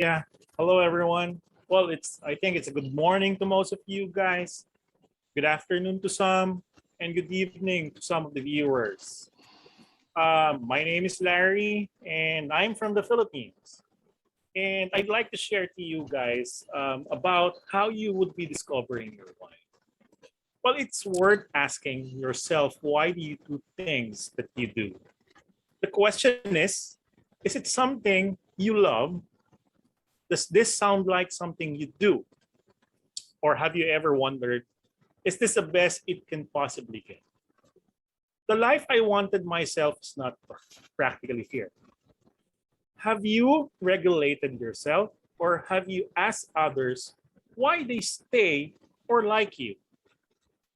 Yeah. Hello, everyone. Well, I think it's a good morning to most of you guys. Good afternoon to some, and good evening to some of the viewers. My name is Larry, and I'm from the Philippines. And I'd like to share to you guys about how you would be discovering your why. Well, it's worth asking yourself, why do you do things that you do? The question is it something you love? Does this sound like something you do? Or have you ever wondered, is this the best it can possibly get? The life I wanted myself is not practically here. Have you regulated yourself, or have you asked others why they stay or like you?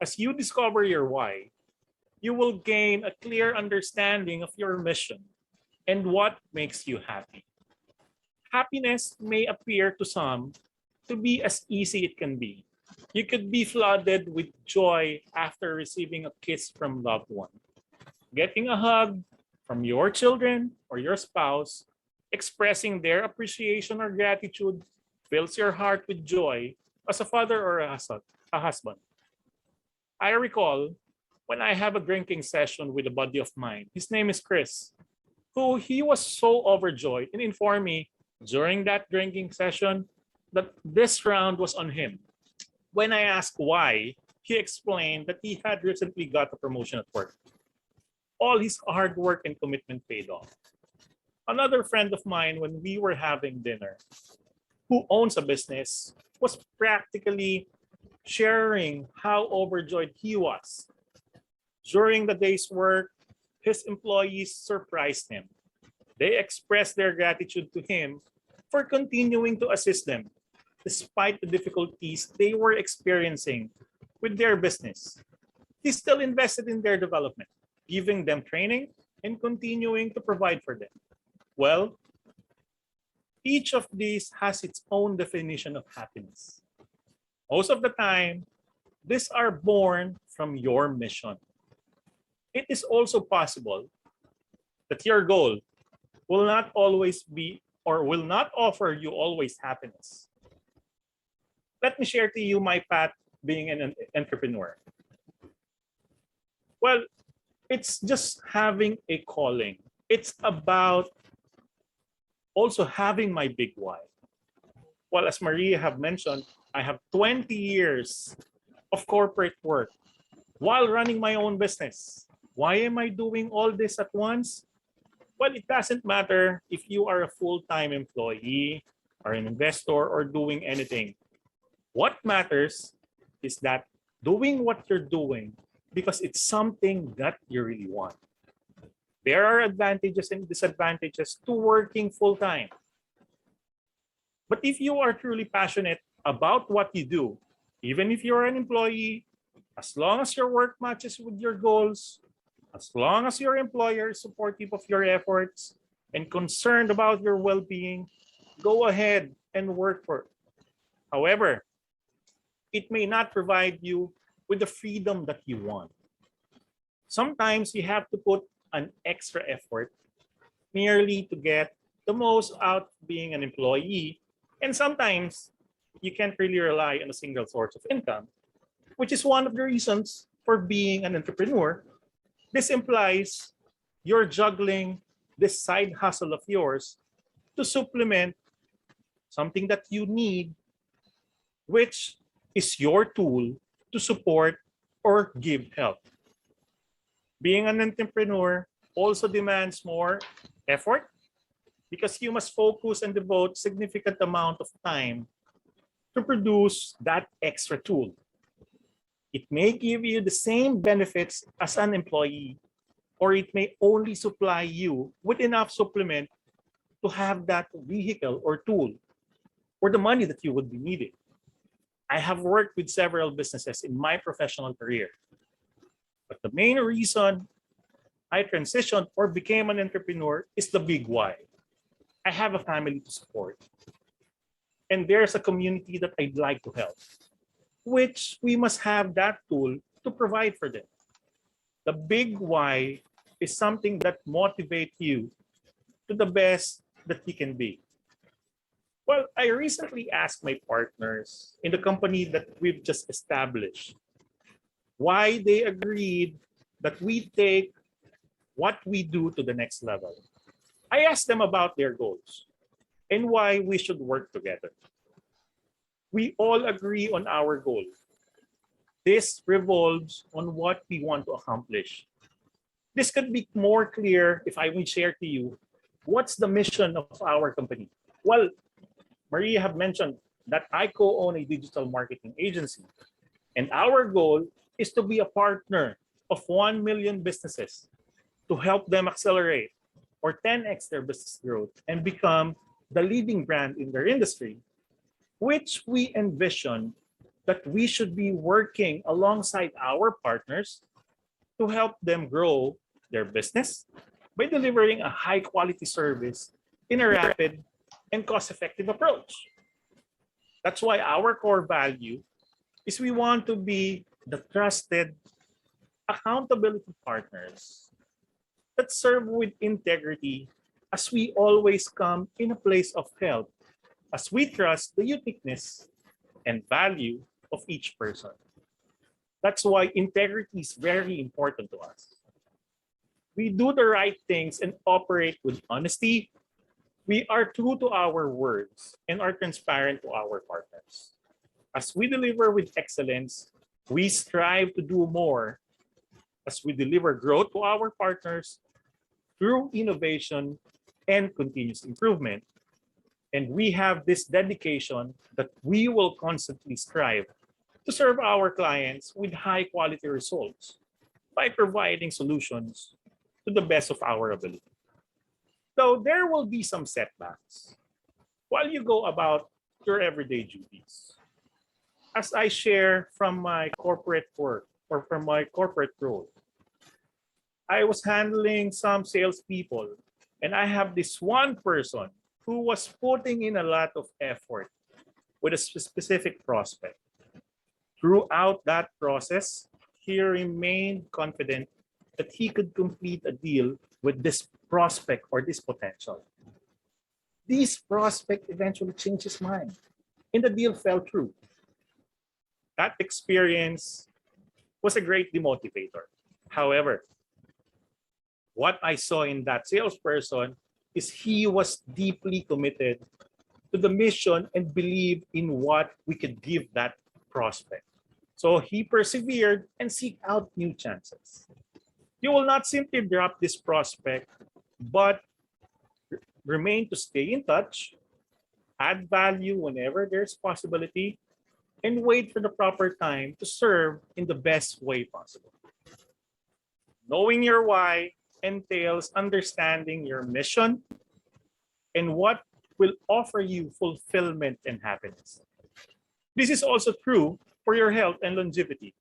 As you discover your why, you will gain a clear understanding of your mission and what makes you happy. Happiness may appear to some to be as easy it can be. You could be flooded with joy after receiving a kiss from loved one, getting a hug from your children or your spouse, expressing their appreciation or gratitude fills your heart with joy as a father or a husband. I recall when I have a drinking session with a buddy of mine. His name is Chris, who he was so overjoyed and informed me during that drinking session that this round was on him. When I asked why, he explained that he had recently got a promotion at work. All his hard work and commitment paid off. Another friend of mine, when we were having dinner, who owns a business, was practically sharing how overjoyed he was. During the day's work, his employees surprised him. They expressed their gratitude to him for continuing to assist them despite the difficulties they were experiencing with their business. He still invested in their development, giving them training and continuing to provide for them. Well, each of these has its own definition of happiness. Most of the time, these are born from your mission. It is also possible that your goal will not always be or will not offer you always happiness. Let me share to you my path being an entrepreneur. Well, it's just having a calling. It's about also having my big why. Well, as Maria have mentioned, I have 20 years of corporate work while running my own business. Why am I doing all this at once? Well, it doesn't matter if you are a full-time employee or an investor or doing anything. What matters is that doing what you're doing because it's something that you really want. There are advantages and disadvantages to working full-time. But if you are truly passionate about what you do, even if you're an employee, as long as your work matches with your goals, as long as your employer is supportive of your efforts and concerned about your well-being, go ahead and work for it. However, it may not provide you with the freedom that you want. Sometimes you have to put an extra effort merely to get the most out of being an employee, and sometimes you can't really rely on a single source of income, which is one of the reasons for being an entrepreneur. This implies you're juggling this side hustle of yours to supplement something that you need, which is your tool to support or give help. Being an entrepreneur also demands more effort because you must focus and devote significant amount of time to produce that extra tool. It may give you the same benefits as an employee, or it may only supply you with enough supplement to have that vehicle or tool or the money that you would be needing. I have worked with several businesses in my professional career, but the main reason I transitioned or became an entrepreneur is the big why. I have a family to support, and there's a community that I'd like to help, which we must have that tool to provide for them. The big why is something that motivates you to the best that you can be. Well, I recently asked my partners in the company that we've just established why they agreed that we take what we do to the next level. I asked them about their goals and why we should work together. We all agree on our goal. This revolves on what we want to accomplish. This could be more clear if I will share to you what's the mission of our company. Well, Maria have mentioned that I co-own a digital marketing agency, and our goal is to be a partner of 1 million businesses to help them accelerate or 10x their business growth and become the leading brand in their industry, which we envision that we should be working alongside our partners to help them grow their business by delivering a high quality service in a rapid and cost-effective approach. That's why our core value is we want to be the trusted accountability partners that serve with integrity as we always come in a place of help as we trust the uniqueness and value of each person. That's why integrity is very important to us. We do the right things and operate with honesty. We are true to our words and are transparent to our partners. As we deliver with excellence, we strive to do more as we deliver growth to our partners through innovation and continuous improvement. And we have this dedication that we will constantly strive to serve our clients with high quality results by providing solutions to the best of our ability. So there will be some setbacks while you go about your everyday duties. As I share from my corporate work or from my corporate role, I was handling some salespeople, and I have this one person who was putting in a lot of effort with a specific prospect. Throughout that process, he remained confident that he could complete a deal with this prospect or this potential. This prospect eventually changed his mind, and the deal fell through. That experience was a great demotivator. However, what I saw in that salesperson is he was deeply committed to the mission and believed in what we could give that prospect. So he persevered and seek out new chances. You will not simply drop this prospect, but remain to stay in touch, add value whenever there's possibility, and wait for the proper time to serve in the best way possible. Knowing your why entails understanding your mission and what will offer you fulfillment and happiness. This is also true for your health and longevity.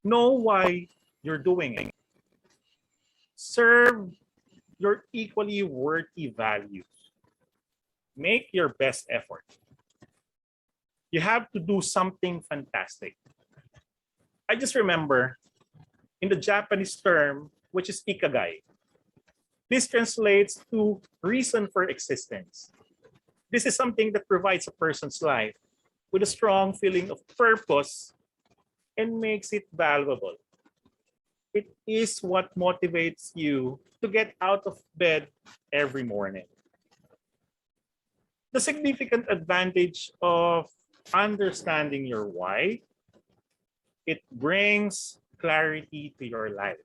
Know why you're doing it. Serve your equally worthy values. Make your best effort. You have to do something fantastic. I just remember in the Japanese term, which is ikigai. This translates to reason for existence. This is something that provides a person's life with a strong feeling of purpose and makes it valuable. It is what motivates you to get out of bed every morning. The significant advantage of understanding your why, it brings clarity to your life.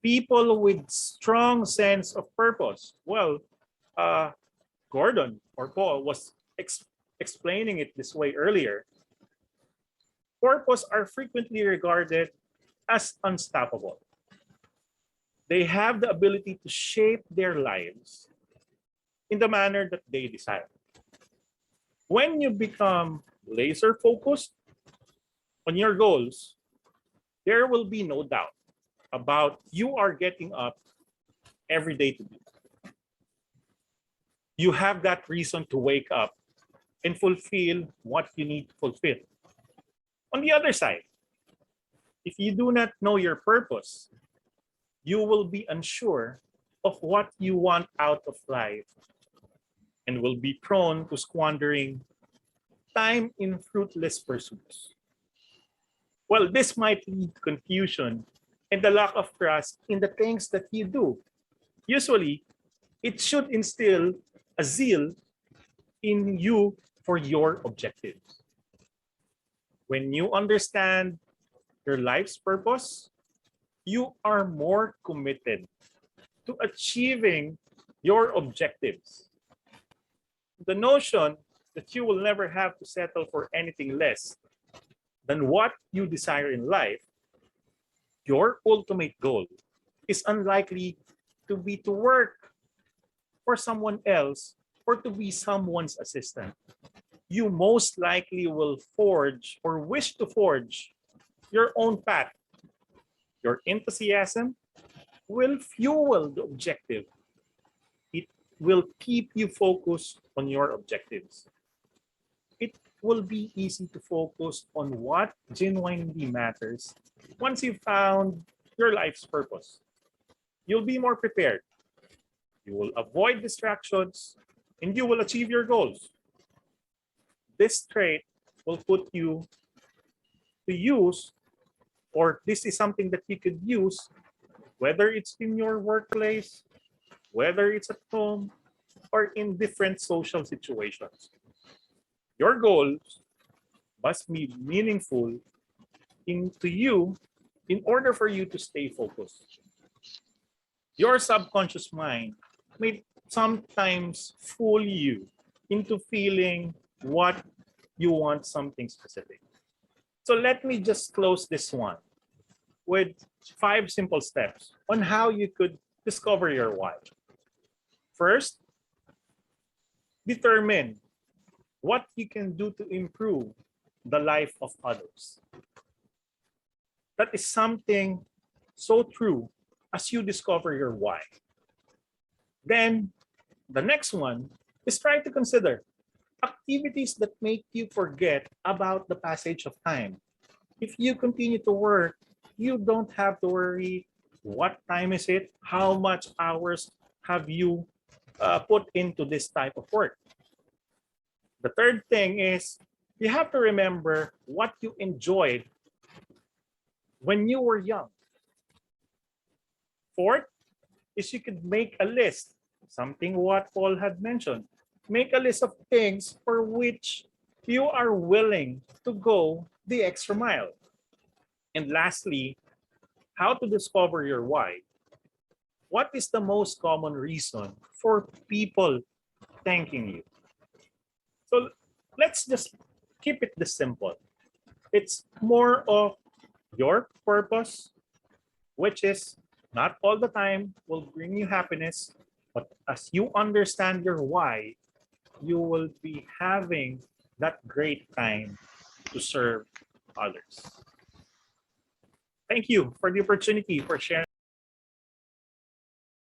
People with strong sense of purpose, well, Gordon or Paul was explaining it this way earlier. Purpose are frequently regarded as unstoppable. They have the ability to shape their lives in the manner that they desire. When you become laser focused on your goals, there will be no doubt about you are getting up every day to do. You have that reason to wake up and fulfill what you need to fulfill. On the other side, if you do not know your purpose, you will be unsure of what you want out of life and will be prone to squandering time in fruitless pursuits. Well, this might lead to confusion and the lack of trust in the things that you do. Usually, it should instill a zeal in you for your objectives. When you understand your life's purpose, you are more committed to achieving your objectives. The notion that you will never have to settle for anything less than what you desire in life, your ultimate goal, is unlikely to be to work for someone else or to be someone's assistant. You most likely will forge or wish to forge your own path. Your enthusiasm will fuel the objective. It will keep you focused on your objectives. It will be easy to focus on what genuinely matters once you've found your life's purpose. You'll be more prepared. You will avoid distractions and you will achieve your goals. This trait will put you to use, or this is something that you could use, whether it's in your workplace, whether it's at home, or in different social situations. Your goals must be meaningful to you in order for you to stay focused. Your subconscious mind may sometimes fool you into feeling what you want something specific. So let me just close this one with 5 simple steps on how you could discover your why. First, determine what you can do to improve the life of others. That is something so true as you discover your why. Then, the next one is try to consider activities that make you forget about the passage of time. If you continue to work, you don't have to worry what time is it, how much hours have you put into this type of work. The third thing is you have to remember what you enjoyed when you were young. Fourth is you could make a list, something what Paul had mentioned. Make a list of things for which you are willing to go the extra mile. And lastly, how to discover your why. What is the most common reason for people thanking you? So let's just keep it this simple. It's more of your purpose, which is not all the time will bring you happiness, but as you understand your why, you will be having that great time to serve others. Thank you for the opportunity for sharing.